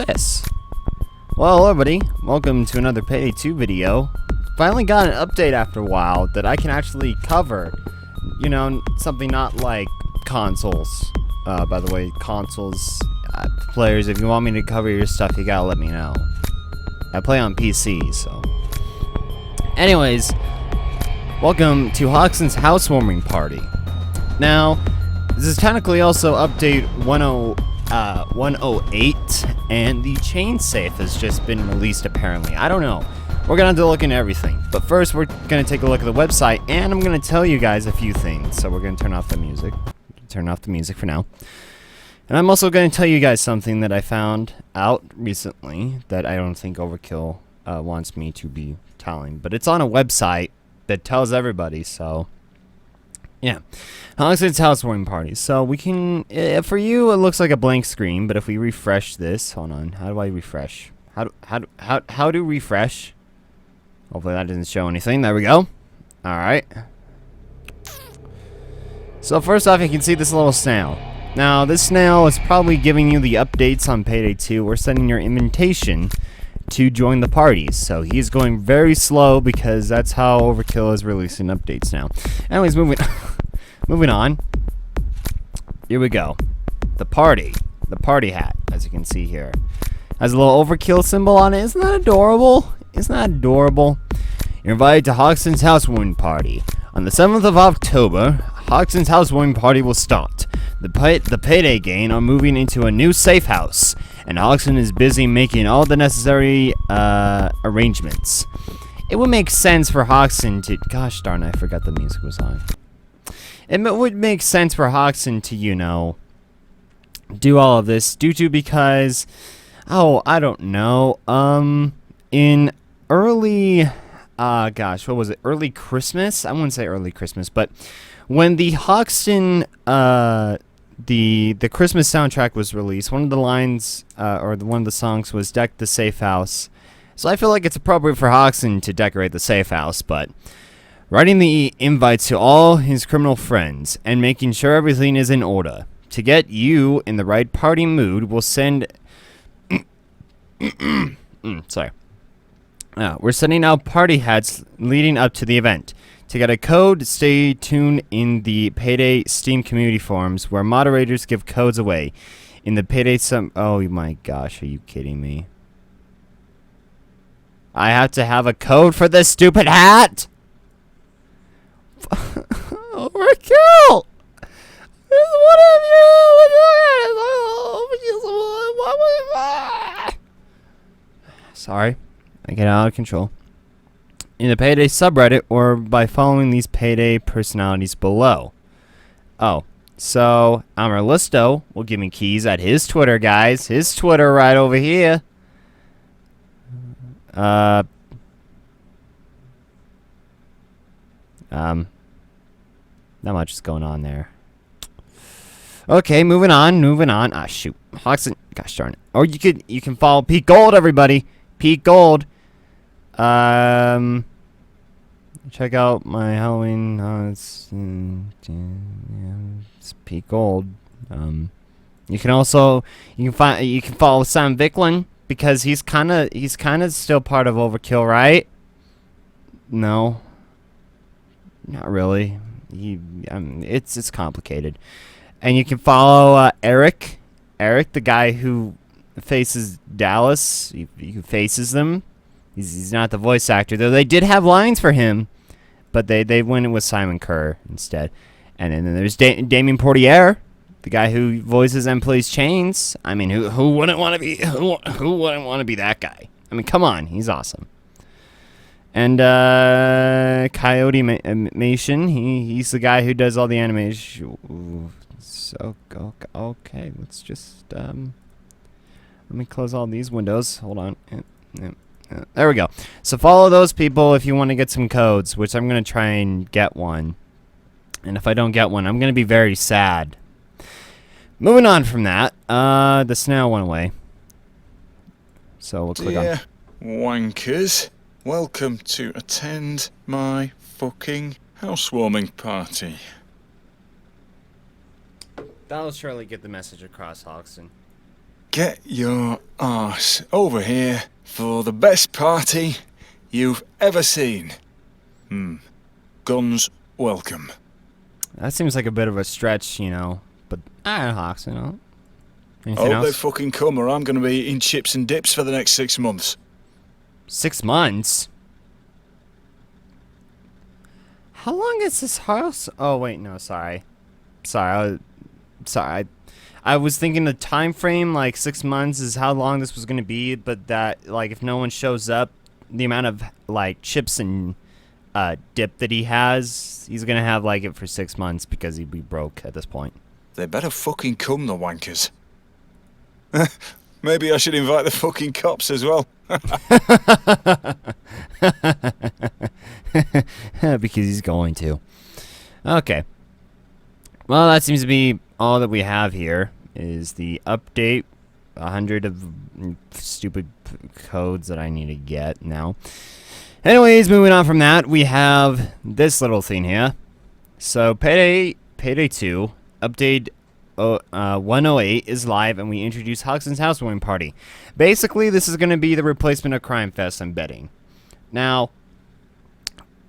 this? Well, hello everybody, welcome to another Payday 2 video. Finally got an update after a while that I can actually cover, you know, something not like consoles. By the way, consoles, players, if you want me to cover your stuff, you gotta let me know. I play on PC, so. Anyways, welcome to Hoxton's housewarming party. Now, this is technically also update 108, and the chain safe has just been released apparently. I don't know. We're gonna have to look into everything. But first, we're gonna take a look at the website, and I'm gonna tell you guys a few things. So we're gonna turn off the music. Turn off the music for now. And I'm also gonna tell you guys something that I found out recently that I don't think Overkill wants me to be telling. But it's on a website that tells everybody, so... yeah. Hoxton's housewarming party. So we can, for you, it looks like a blank screen, but if we refresh this, hold on, how do I refresh? How do refresh? Hopefully that doesn't show anything. There we go. Alright. So first off, you can see this little snail. Now, this snail is probably giving you the updates on Payday 2. We're sending your invitation to join the parties. So he's going very slow because that's how Overkill is releasing updates now. Anyways, moving on. Here we go. The party hat, as you can see here, has a little Overkill symbol on it. Isn't that adorable? Isn't that adorable? You're invited to Hoxton's housewarming party. On the 7th of October, Hoxton's housewarming party will start. The Payday gang are moving into a new safe house, and Hoxton is busy making all the necessary arrangements. It would make sense for Hoxton to... gosh darn, I forgot the music was on. It would make sense for Hoxton to, you know, do all of this because... oh, I don't know. In early... gosh, what was it? Early Christmas? I wouldn't say early Christmas, but when the Hoxton, the Christmas soundtrack was released, one of the lines, one of the songs was "Deck the Safe House." So I feel like it's appropriate for Hoxton to decorate the safe house, but writing the invites to all his criminal friends and making sure everything is in order. To get you in the right party mood, we'll send... sorry. We're sending out party hats leading up to the event. To get a code, stay tuned in the Payday Steam community forums where moderators give codes away. In the Payday oh my gosh, are you kidding me? I have to have a code for this stupid hat? Overkill! Sorry. I get out of control. In the Payday subreddit or by following these Payday personalities below. Oh, so Amarlisto will give me keys at his Twitter, guys. His Twitter right over here. Not much is going on there. Okay, moving on. Ah, shoot. Hoxton, gosh darn it. Or you can follow Pete Gold, everybody. Pete Gold. Check out my Halloween. It's Pete Gold. You can also you can follow Sam Vicklin because he's kind of still part of Overkill, right? No, not really. It's complicated. And you can follow Eric, the guy who faces Dallas. He faces them. He's not the voice actor, though they did have lines for him, but they went with Simon Kerr instead. And then there's Damien Portier, the guy who voices and plays Chains. I mean, who wouldn't want to be who wouldn't want to be that guy? I mean, come on, he's awesome. And Coyote Mation, he's the guy who does all the animation. So okay, let's just let me close all these windows. Hold on. There we go. So follow those people if you want to get some codes, which I'm going to try and get one. And if I don't get one, I'm going to be very sad. Moving on from that, the snail went away. So we'll click on... Dear wankers, welcome to attend my fucking housewarming party. That'll surely get the message across, Hoxton. Get your arse over here for the best party you've ever seen. Guns welcome. That seems like a bit of a stretch, you know. But I don't know, Hoxton, you know. I Anything hope they else? fucking come or I'm going to be eating chips and dips for the next 6 months. 6 months? How long is this house? Oh, wait, no, sorry. Sorry. I was thinking the time frame, like 6 months is how long this was going to be, but that, like, if no one shows up, the amount of, like, chips and dip that he has, he's going to have, like, it for 6 months because he'd be broke at this point. They better fucking come, the wankers. Maybe I should invite the fucking cops as well. Because he's going to. Okay. Well, that seems to be all that we have here, is the update. 100 of stupid codes that I need to get now. Anyways, moving on from that, we have this little thing here. So, Payday 2, update 108 is live, and we introduce Hoxton's Housewarming Party. Basically, this is going to be the replacement of Crime Fest, I'm betting. Now,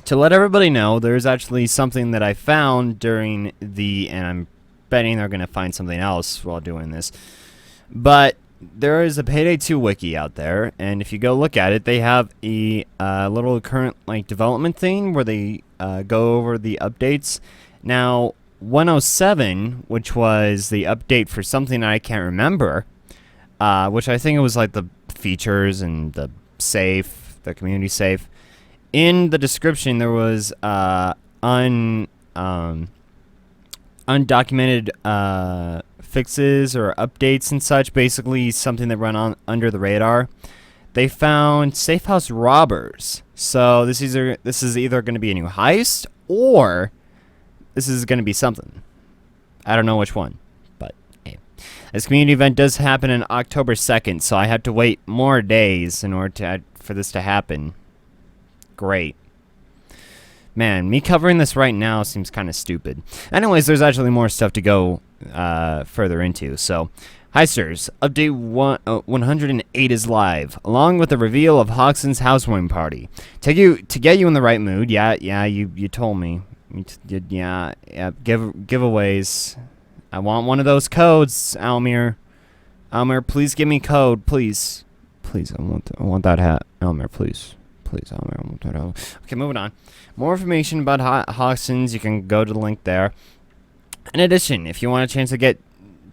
to let everybody know, there's actually something that I found during and I'm betting they're going to find something else while doing this. But there is a Payday 2 wiki out there, and if you go look at it, they have a little current like development thing where they go over the updates. Now, 107, which was the update for something I can't remember, which I think it was like the features and the community safe. In the description, there was undocumented fixes or updates and such, basically something that run on under the radar. They found safe house robbers. So this is either going to be a new heist or this is going to be something. I don't know which one, but hey. This community event does happen on October 2nd, so I have to wait more days in order for this to happen. Great. Man, me covering this right now seems kind of stupid. Anyways, there's actually more stuff to go further into. So, Heisters, update 108 is live, along with the reveal of Hoxton's Housewarming Party. To get you in the right mood. Yeah, you told me. Yeah, giveaways. I want one of those codes, Almir. Almir, please give me code, please. Please, I want that hat, Almir, please. Please, Almir, I want that hat. Okay, moving on. More information about Hoxton's, you can go to the link there. In addition, if you want a chance to get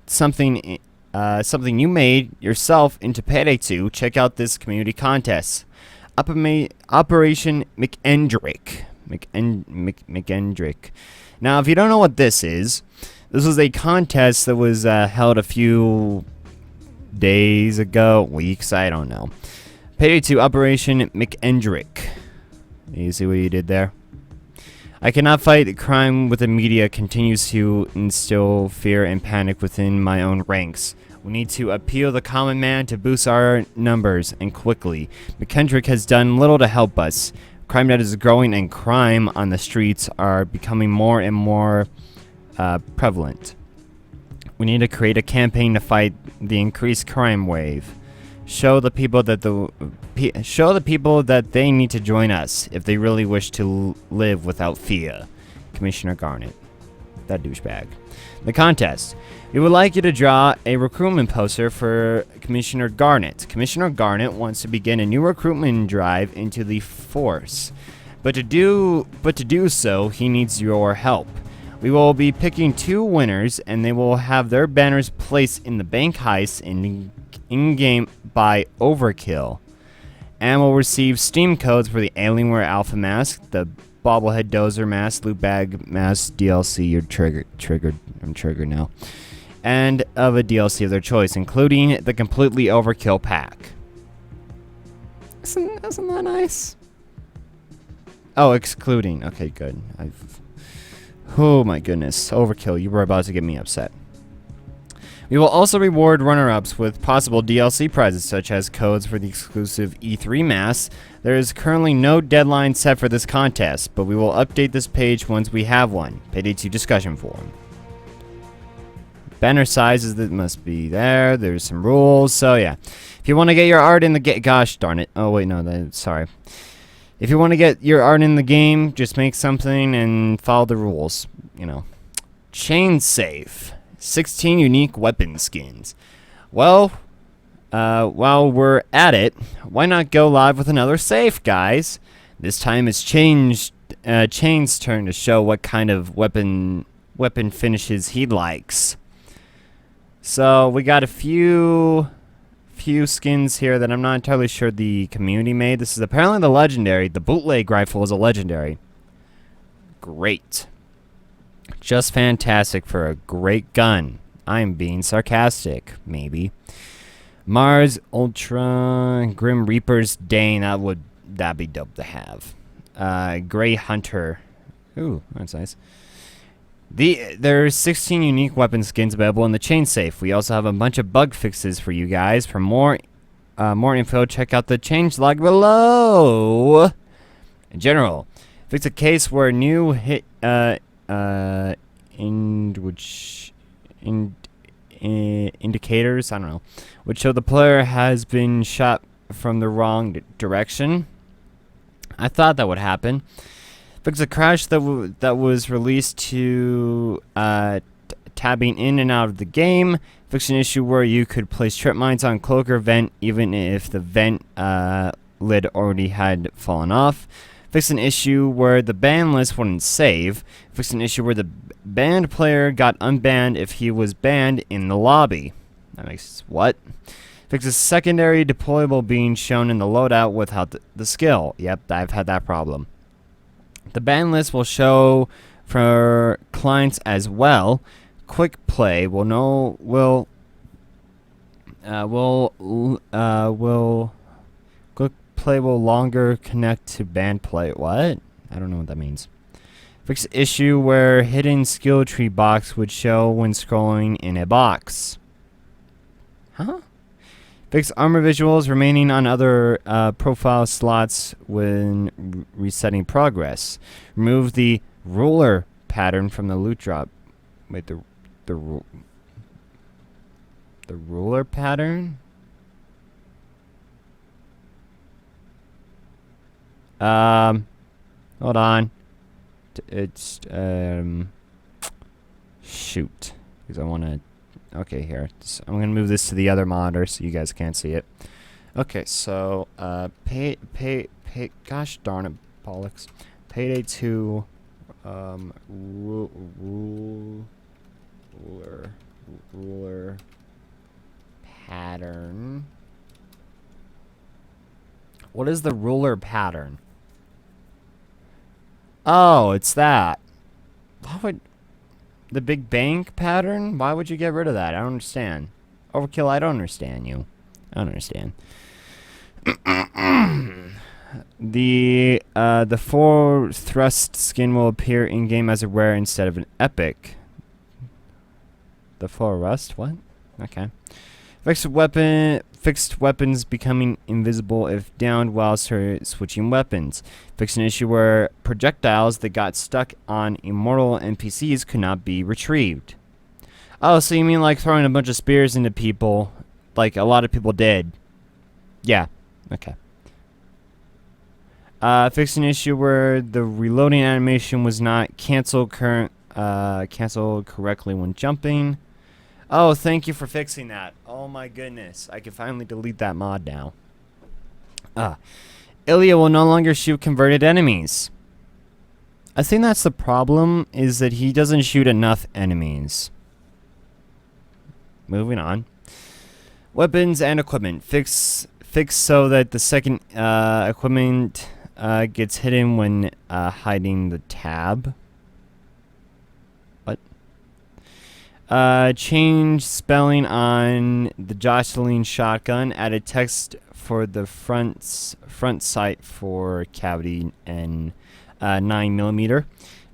something you made yourself into Payday 2, check out this community contest. Operation McEndrick. McEndrick. Now, if you don't know what this was a contest that was held a few days ago, weeks, I don't know. Payday 2 Operation McEndrick. You see what you did there? I cannot fight crime with the media continues to instill fear and panic within my own ranks. We need to appeal the common man to boost our numbers, and quickly. McKendrick has done little to help us. Crime that is growing and crime on the streets are becoming more and more prevalent. We need to create a campaign to fight the increased crime wave. Show the people that they need to join us if they really wish to live without fear. Commissioner Garnett. That douchebag. The contest. We would like you to draw a recruitment poster for Commissioner Garnett. Commissioner Garnett wants to begin a new recruitment drive into the force. But to do so, he needs your help. We will be picking 2 winners, and they will have their banners placed in the bank heist in-game by Overkill, and will receive Steam codes for the Alienware Alpha Mask, the Bobblehead Dozer Mask, Loot Bag Mask DLC. You're triggered. I'm triggered now. And of a DLC of their choice, including the completely Overkill pack. Isn't that nice? Oh, excluding. Okay, good. Oh my goodness. Overkill, you were about to get me upset. We will also reward runner-ups with possible DLC prizes, such as codes for the exclusive E3 mask. There is currently no deadline set for this contest, but we will update this page once we have one. Payday 2 discussion forum. Banner sizes that must be there. There's some rules. So yeah, if you want to get your art in the game, gosh darn it. Oh wait, no, sorry. If you want to get your art in the game, just make something and follow the rules. You know, chain safe, 16 unique weapon skins. Well, while we're at it, why not go live with another safe, guys? This time it's Chain's turn to show what kind of weapon finishes he likes. So we got a few skins here that I'm not entirely sure the community made. This is apparently the legendary. The bootleg rifle is a legendary. Great. Just fantastic for a great gun. I'm being sarcastic, maybe. Mars Ultra Grim Reaper's Dane. That'd be dope to have. Gray Hunter. Ooh, that's nice. There's 16 unique weapon skins available in the chain safe. We also have a bunch of bug fixes for you guys. For more info, check out the changelog below. In general, fix a case where new indicators, I don't know, would show the player has been shot from the wrong direction. I thought that would happen. Fix a crash that was released to tabbing in and out of the game. Fix an issue where you could place trip mines on cloak or vent even if the vent lid already had fallen off. Fix an issue where the ban list wouldn't save. Fix an issue where the banned player got unbanned if he was banned in the lobby. That makes what? Fix a secondary deployable being shown in the loadout without the skill. Yep, I've had that problem. The ban list will show for clients as well. Quick play will quick play will longer connect to banned play. What? I don't know what that means. Fix issue where hidden skill tree box would show when scrolling in a box. Huh? Fix armor visuals remaining on other profile slots when resetting progress. Remove the ruler pattern from the loot drop. Wait, the ruler pattern? Hold on. It's shoot, because I want to. Okay, here. I'm going to move this to the other monitor so you guys can't see it. Okay, so, gosh darn it, bollocks. Payday 2, ruler pattern. What is the ruler pattern? Oh, it's that. Why would... The big bank pattern? Why would you get rid of that? I don't understand. Overkill, I don't understand you. I don't understand. The 4 thrust skin will appear in-game as a rare instead of an epic. The 4 rust? What? Okay. Fixed weapons becoming invisible if downed while switching weapons. Fixed an issue where projectiles that got stuck on immortal NPCs could not be retrieved. Oh, so you mean like throwing a bunch of spears into people, like a lot of people did? Yeah. Okay. Fixed an issue where the reloading animation was not canceled correctly when jumping. Oh, thank you for fixing that. Oh my goodness. I can finally delete that mod now. Ilya will no longer shoot converted enemies. I think that's the problem, is that he doesn't shoot enough enemies. Moving on. Weapons and equipment. Fix so that the second equipment gets hidden when hiding the tab. Change spelling on the Jocelyn shotgun. Added text for the front sight for cavity and 9mm.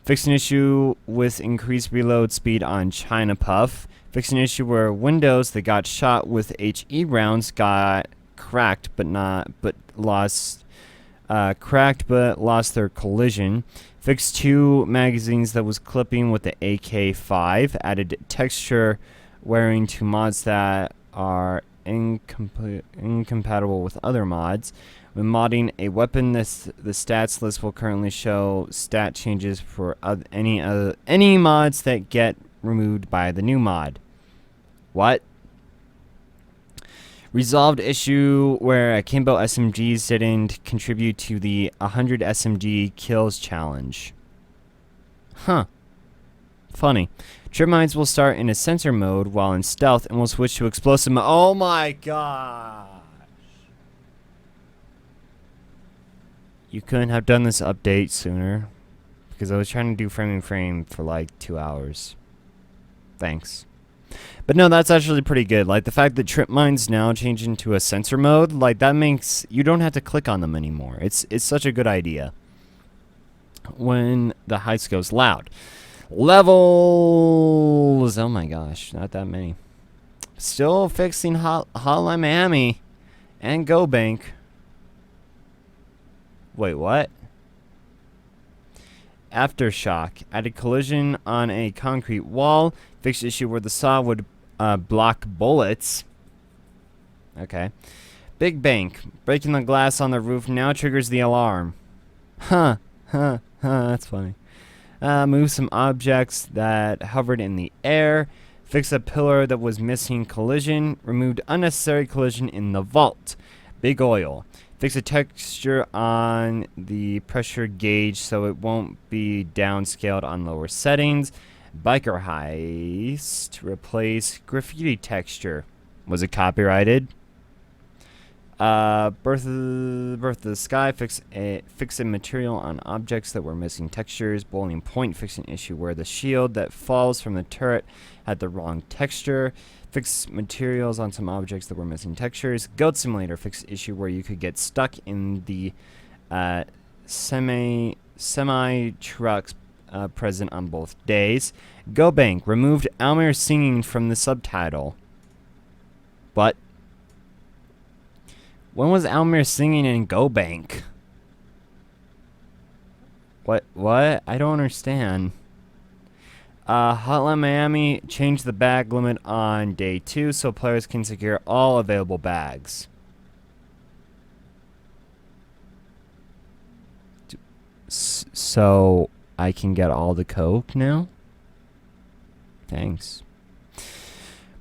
Fix an issue with increased reload speed on China Puff. Fix an issue where windows that got shot with HE rounds got cracked but lost their collision. Fixed 2 magazines that was clipping with the AK-5. Added texture wearing to mods that are incompatible with other mods. When modding a weapon, the stats list will currently show stat changes for any mods that get removed by the new mod. What? Resolved issue where akimbo SMGs didn't contribute to the 100 SMG kills challenge. Huh. Funny. Trip mines will start in a sensor mode while in stealth and will switch to explosive mode. Oh my gosh. You couldn't have done this update sooner because I was trying to do frame for like 2 hours. Thanks. But no, that's actually pretty good. Like, the fact that trip mines now change into a sensor mode, like, that makes you don't have to click on them anymore. It's such a good idea. When the heist goes loud. Levels! Oh my gosh, not that many. Still fixing Hotline Miami and Go Bank. Wait, what? Aftershock. Added collision on a concrete wall. Fixed issue where the saw would block bullets. Okay. Big Bank. Breaking the glass on the roof now triggers the alarm. Huh. That's funny. Move some objects that hovered in the air. Fix a pillar that was missing collision. Removed unnecessary collision in the vault. Big Oil. Fix a texture on the pressure gauge so it won't be downscaled on lower settings. Biker Heist. Replace graffiti texture. Was it copyrighted? Birth of the Sky. Fix a material on objects that were missing textures. Boiling Point. Fix an issue where the shield that falls from the turret had the wrong texture. Fix materials on some objects that were missing textures. Goat Simulator. Fix issue where you could get stuck in the semi trucks present on both days. Go Bank. Removed Almir singing from the subtitle. But when was Almir singing in Go Bank? What? I don't understand. Hotline Miami changed the bag limit on day 2 so players can secure all available bags. So I can get all the coke now? Thanks.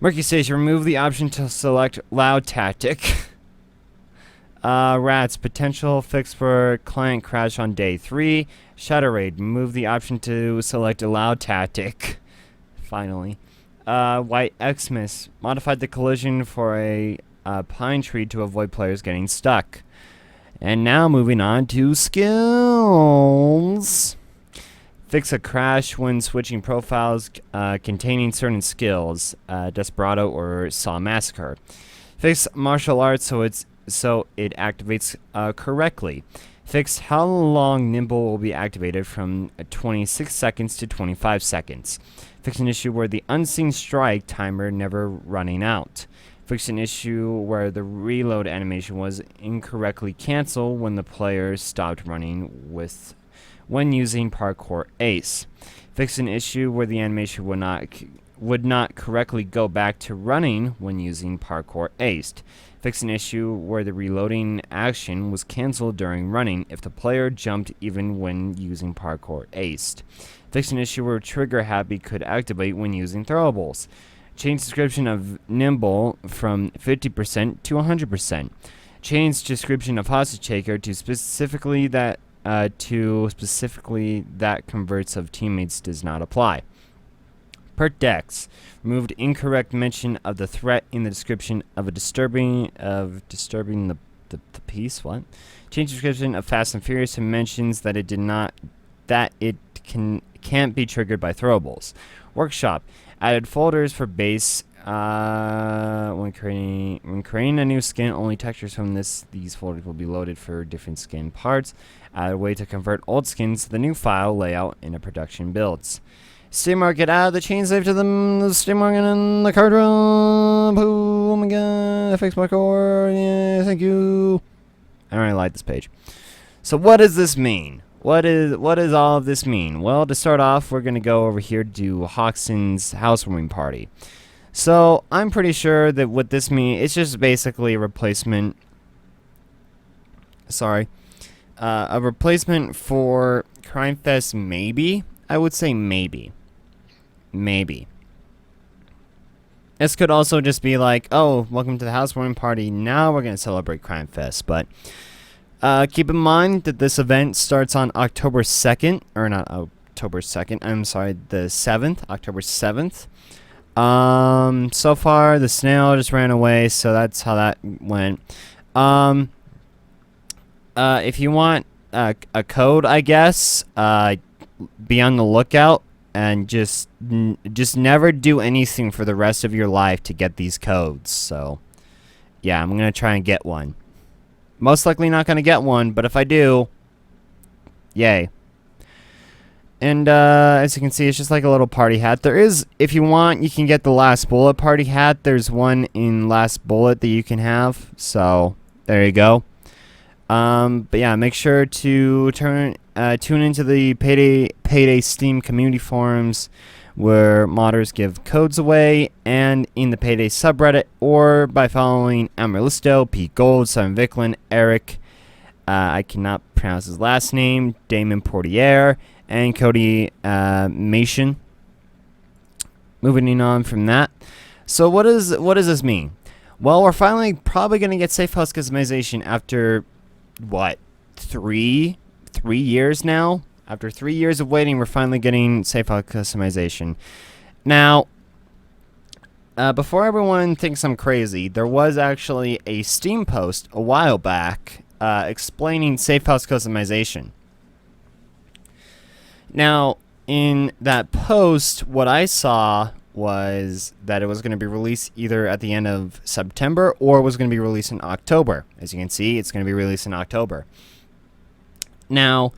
Murky Station, remove the option to select loud tactic. Rats, potential fix for client crash on day 3. Shadow Raid, remove the option to select a loud tactic. Finally. White Xmas, modified the collision for a pine tree to avoid players getting stuck. And now moving on to skills. Fix a crash when switching profiles containing certain skills, Desperado or Saw Massacre. Fix martial arts so it activates correctly. Fix how long Nimble will be activated from 26 seconds to 25 seconds. Fix an issue where the unseen strike timer never running out. Fix an issue where the reload animation was incorrectly canceled when the player stopped running when using Parkour Ace. Fix an issue where the animation would not correctly go back to running when using Parkour Aced. Fix an issue where the reloading action was cancelled during running if the player jumped even when using Parkour Aced. Fix an issue where Trigger Happy could activate when using throwables. Change description of Nimble from 50% to 100%. Change description of Hostage Taker to specifically that converts of teammates does not apply. Perk Dex. Removed incorrect mention of the threat in the description of disturbing the piece. What? Change description of Fast and Furious and mentions that it can't be triggered by throwables. Workshop. Added folders for base. When creating a new skin, only textures from these folders will be loaded for different skin parts. Add a way to convert old skins to the new file layout in a production builds. Steam Market, add the chain slave to the Steam Market and the card room. Oh my god, FX Parkour, yeah, thank you. I don't really like this page. So what does this mean? What does all of this mean? Well, to start off, we're going to go over here to Hoxton's housewarming party. So I'm pretty sure that what this means, it's just basically a replacement. Sorry, a replacement for Crime Fest. Maybe I would say maybe. This could also just be like, oh, welcome to the housewarming party. Now we're gonna celebrate Crime Fest, but keep in mind that this event starts on October 2nd, or not October 2nd. I'm sorry, the 7th, October 7th. So far the snail just ran away, so that's how that went. If you want a code, I guess, be on the lookout and just never do anything for the rest of your life to get these codes. So, yeah, I'm gonna try and get one. Most likely not gonna get one, but if I do, yay. And as you can see, it's just like a little party hat. There is, if you want, you can get the LastBullet party hat. There's one in LastBullet that you can have. So there you go. But yeah, make sure to tune into the Payday Steam community forums, where modders give codes away, and in the Payday subreddit, or by following Amarlisto, Pete Gold, Simon Vicklin, Eric, I cannot pronounce his last name, Damon Portier, and Cody Mason. Moving on from that. So what does this mean? Well, we're finally probably going to get safe house customization after, what, three years now? After 3 years of waiting, we're finally getting safe house customization. Now, before everyone thinks I'm crazy, there was actually a Steam post a while back explaining safe house customization. Now, in that post, what I saw was that it was going to be released either at the end of September or was going to be released in October. As you can see, it's going to be released in October. Now,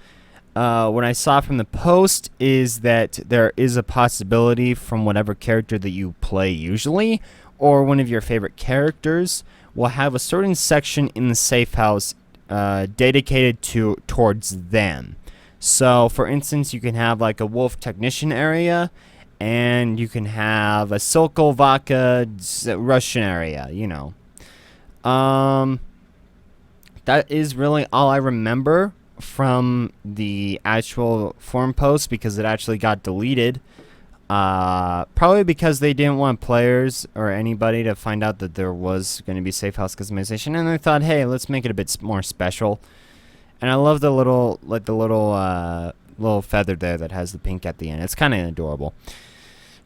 what I saw from the post is that there is a possibility from whatever character that you play usually, or one of your favorite characters, will have a certain section in the safe house dedicated towards them. So, for instance, you can have like a wolf technician area, and you can have a Sokol Vodka Russian area, you know. That is really all I remember from the actual forum post, because it actually got deleted. Probably because they didn't want players or anybody to find out that there was going to be safe house customization, and they thought, hey, let's make it a bit more special. And I love the little feather there that has the pink at the end. It's kind of adorable.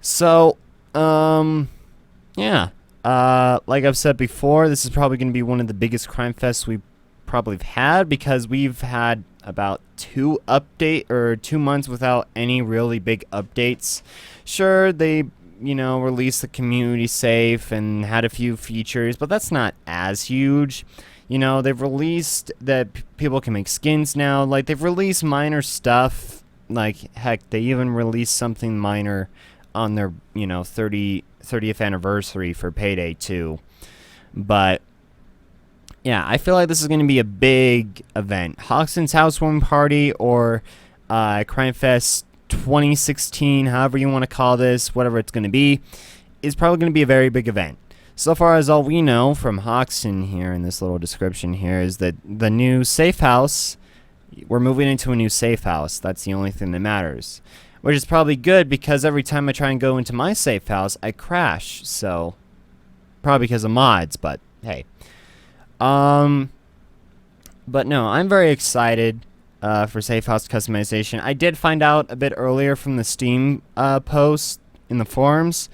So, yeah. Like I've said before, this is probably going to be one of the biggest crime fests we probably have had, because we've had about 2 months without any really big updates. Sure, they, released the community safe and had a few features, but that's not as huge. They've released that people can make skins now. Like, they've released minor stuff. Like, heck, they even released something minor on their, 30th anniversary for Payday 2. But, yeah, I feel like this is going to be a big event. Hoxton's Housewarming Party, or Crime Fest 2016, however you want to call this, whatever it's going to be, is probably going to be a very big event. So far as all we know from Hoxton here in this little description here is that the new safe house, we're moving into a new safe house. That's the only thing that matters. Which is probably good, because every time I try and go into my safe house, I crash. So, probably because of mods, but hey. But no, I'm very excited for safe house customization. I did find out a bit earlier from the Steam post in the forums,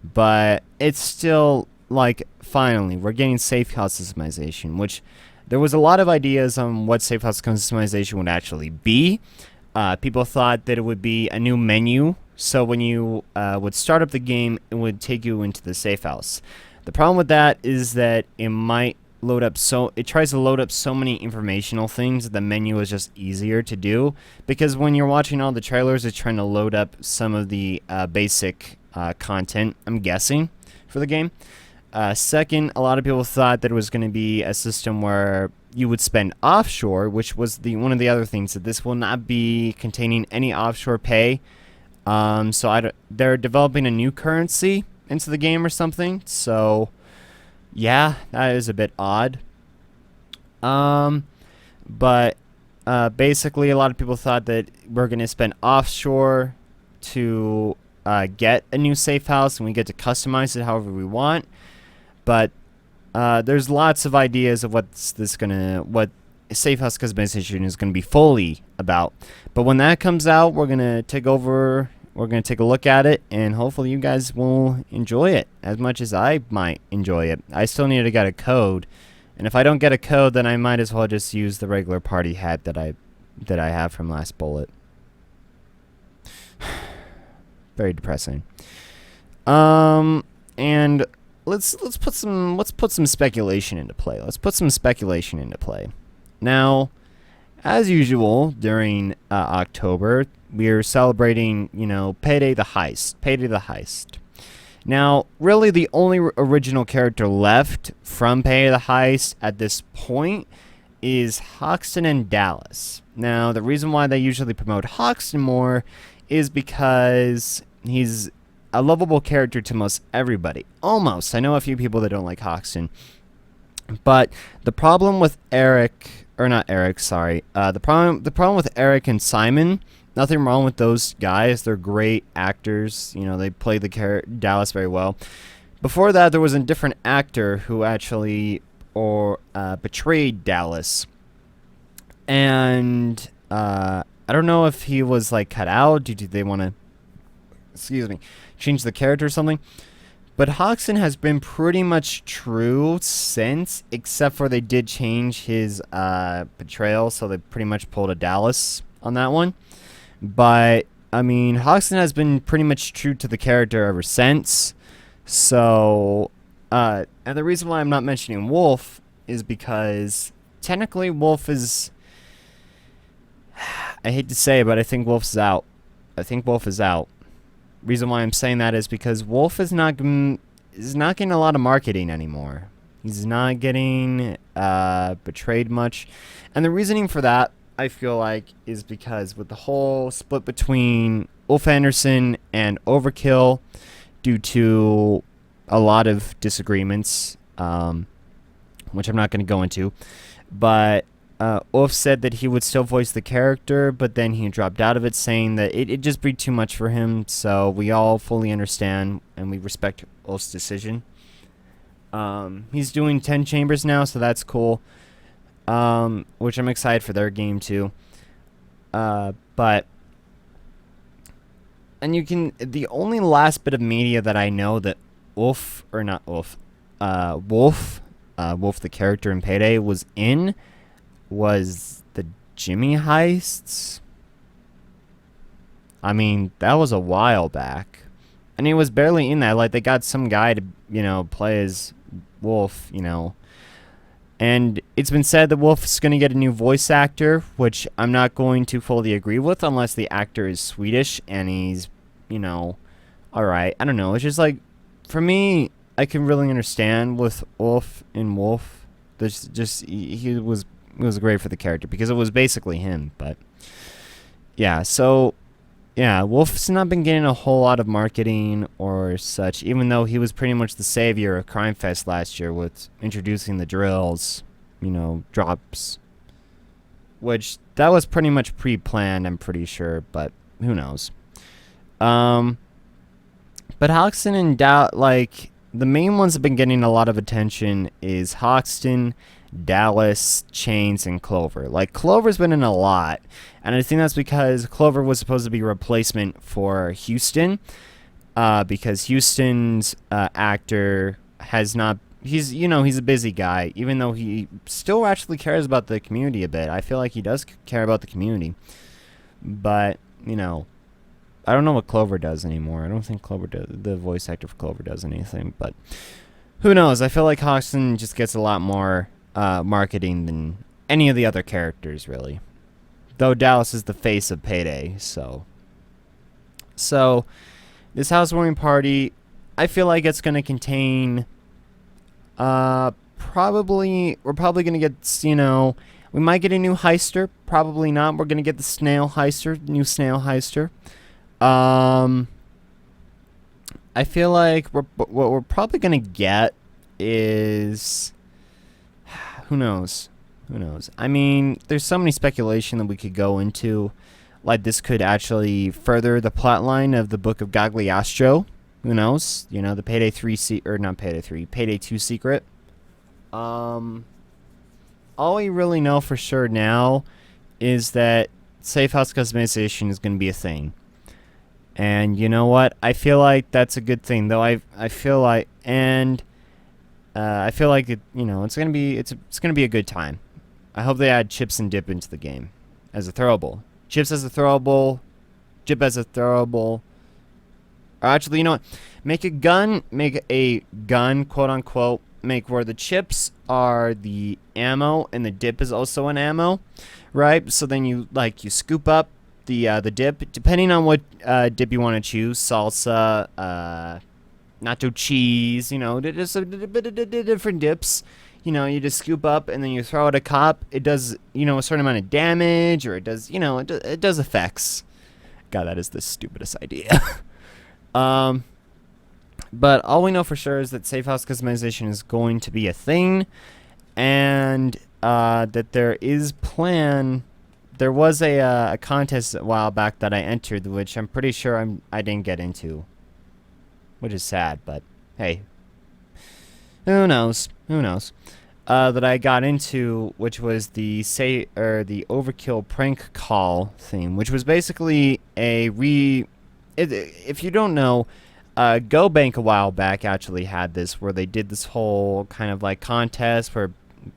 but it's still, like, finally, we're getting safe house customization, which there was a lot of ideas on what safe house customization would actually be. People thought that it would be a new menu, so when you would start up the game, it would take you into the safe house. The problem with that is that it might load up it tries to load up so many informational things that the menu is just easier to do, because when you're watching all the trailers, it's trying to load up some of the basic content, I'm guessing, for the game. Second, a lot of people thought that it was going to be a system where you would spend offshore, which was one of the other things, that this will not be containing any offshore pay. So they're developing a new currency. into the game or something. So, yeah, that is a bit odd. But basically, a lot of people thought that we're going to spend offshore to get a new safe house, and we get to customize it however we want. But there's lots of ideas of what safe house customization is going to be fully about. But when that comes out, we're going to take a look at it, and hopefully you guys will enjoy it as much as I might enjoy it. I still need to get a code, and if I don't get a code, then I might as well just use the regular party hat that I have from LastBullet. Very depressing. And let's put some speculation into play. Now, as usual during October, we're celebrating, Payday the heist. Now, really the only original character left from Payday the heist at this point is Hoxton and Dallas. Now, the reason why they usually promote Hoxton more is because he's a lovable character to most everybody. Almost. I know a few people that don't like Hoxton. But the problem with the problem with Eric and Simon, nothing wrong with those guys. They're great actors. They play Dallas very well. Before that, there was a different actor who actually betrayed Dallas. And I don't know if he was cut out. Did they want to, change the character or something? But Hoxton has been pretty much true since, except for they did change his betrayal, so they pretty much pulled a Dallas on that one. But, Hoxton has been pretty much true to the character ever since. So, and the reason why I'm not mentioning Wolf is because technically Wolf is... I hate to say it, but I think Wolf's out. Reason why I'm saying that is because Wolf is not getting a lot of marketing anymore. He's not getting betrayed much. And the reasoning for that, I feel like, is because with the whole split between Ulf Anderson and Overkill due to a lot of disagreements, which I'm not going to go into, but Ulf said that he would still voice the character, but then he dropped out of it, saying that it'd just be too much for him. So we all fully understand and we respect Ulf's decision. He's doing 10 chambers now, so that's cool. Which I'm excited for their game too. But the only last bit of media that I know that Wolf the character in Payday was in was the Jimmy heists. That was a while back. And he was barely in that. They got some guy to, play as Wolf, And it's been said that Wolf's going to get a new voice actor, which I'm not going to fully agree with unless the actor is Swedish and he's, alright. I don't know. It's just for me, I can really understand with Wolf and Wolf. There's just, it was great for the character because it was basically him. But yeah, so yeah, Wolf's not been getting a whole lot of marketing or such, even though he was pretty much the savior of Crime Fest last year with introducing the drills, drops, which that was pretty much pre-planned, I'm pretty sure, but who knows. But Hoxton and the main ones that have been getting a lot of attention is Hoxton, Dallas, Chains, and Clover. Clover's been in a lot, and I think that's because Clover was supposed to be a replacement for Houston, because Houston's actor has not... He's a busy guy, even though he still actually cares about the community a bit. I feel like he does care about the community. But, I don't know what Clover does anymore. I don't think the voice actor for Clover does anything, but who knows? I feel like Hoxton just gets a lot more marketing than any of the other characters, really. Though Dallas is the face of Payday, so this housewarming party, I feel like it's going to contain, we're probably going to get, we might get a new heister, probably not. We're going to get the new snail heister. I feel like what we're probably gonna get is who knows? Who knows? I mean, there's so many speculation that we could go into. Like, this could actually further the plot line of the Book of Gagliastro. Who knows? You know, the Payday 3 or not Payday 3, Payday 2 secret. All we really know for sure now is that safe house customization is going to be a thing. And you know what? I feel like that's a good thing, though. I feel like I feel like it, you know, it's gonna be a good time. I hope they add chips and dip into the game as a throwable. Chips as a throwable, dip as a throwable. Or actually, you know what? Make a gun, quote unquote. Make where the chips are the ammo and the dip is also an ammo, right? So then you scoop up the dip, depending on what dip you want to choose. Salsa, nacho cheese, you know, just a bit of different dips. You know, you just scoop up and then you throw at a cop. It does, you know, a certain amount of damage, or it does, you know, it does effects. God, that is the stupidest idea. But all we know for sure is that safe house customization is going to be a thing, and that there is plan. There was a contest a while back that I entered, which I'm pretty sure I didn't get into, which is sad. But hey, who knows? Who knows? That I got into, which was the overkill prank call theme, which was basically if you don't know, GoBank a while back actually had this, where they did this whole kind of like contest where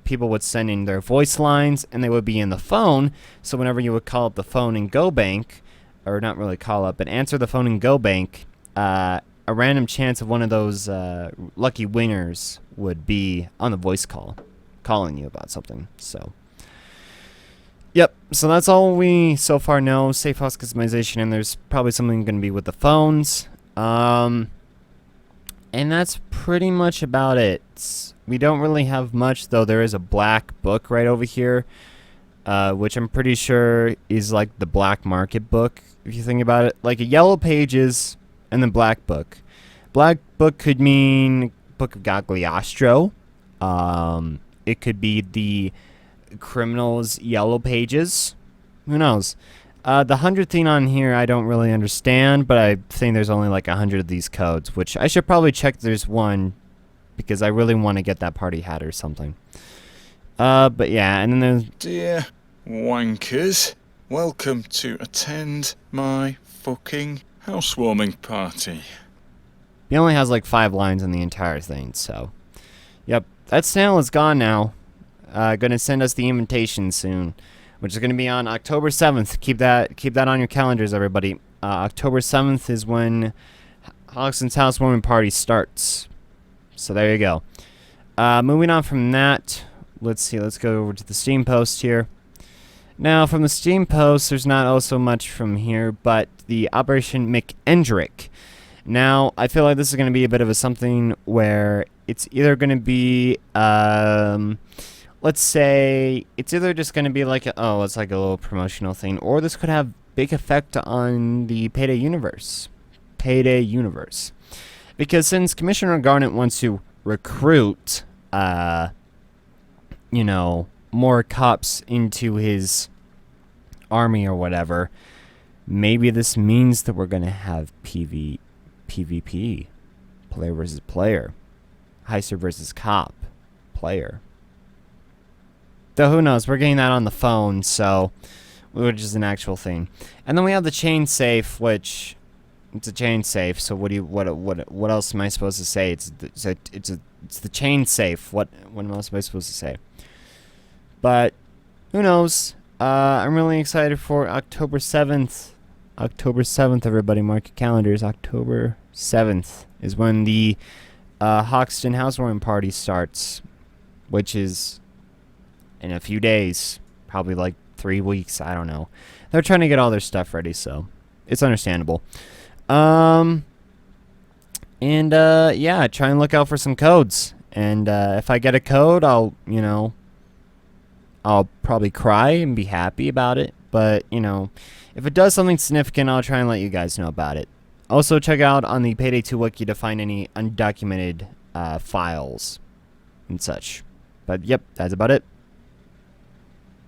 people would send in their voice lines and they would be in the phone. So whenever you would call up the phone in GoBank, or not really call up, but answer the phone in GoBank, a random chance of one of those lucky winners would be on the voice call, calling you about something. So, yep. So that's all we so far know. Safe house customization, and there's probably something going to be with the phones. And that's pretty much about it. We don't really have much, though. There is a black book right over here, which I'm pretty sure is like the black market book, if you think about it. Like a yellow pages and then black book. Black book could mean Book of Gagliastro. It could be the criminal's yellow pages. Who knows? The 100 thing on here I don't really understand, but I think there's only like 100 of these codes, which I should probably check there's one, because I really want to get that party hat or something. But yeah, and then there's... Dear wankers, welcome to attend my fucking housewarming party. He only has like 5 lines in the entire thing, so... Yep, that snail is gone now. Gonna send us the invitation soon, which is gonna be on October 7th. Keep that on your calendars, everybody. October 7th is when Hoxton's housewarming party starts. So there you go. Moving on from that, let's see. Let's go over to the Steam post here. Now, from the Steam post, there's not also much from here, but the Operation McEndrick. Now, I feel like this is going to be a bit of a something where it's either going to be, let's say, it's either just going to be like, it's like a little promotional thing, or this could have big effect on the Payday universe. Payday universe. Because since Commissioner Garnet wants to recruit, more cops into his army or whatever, maybe this means that we're going to have PvP, player versus player, heister versus cop, player. Though who knows? We're getting that on the phone, so which is an actual thing. And then we have the chain safe, which it's a chain safe. So what else am I supposed to say? It's the chain safe. What else am I supposed to say? But who knows? I'm really excited for October 7th. October 7th, everybody, mark your calendars. October 7th is when the Hoxton housewarming party starts, which is in a few days, probably like 3 weeks. I don't know. They're trying to get all their stuff ready, so it's understandable. Yeah, try and look out for some codes. And if I get a code, I'll probably cry and be happy about it. But, if it does something significant, I'll try and let you guys know about it. Also, check out on the Payday 2 wiki to find any undocumented files and such. But yep, that's about it.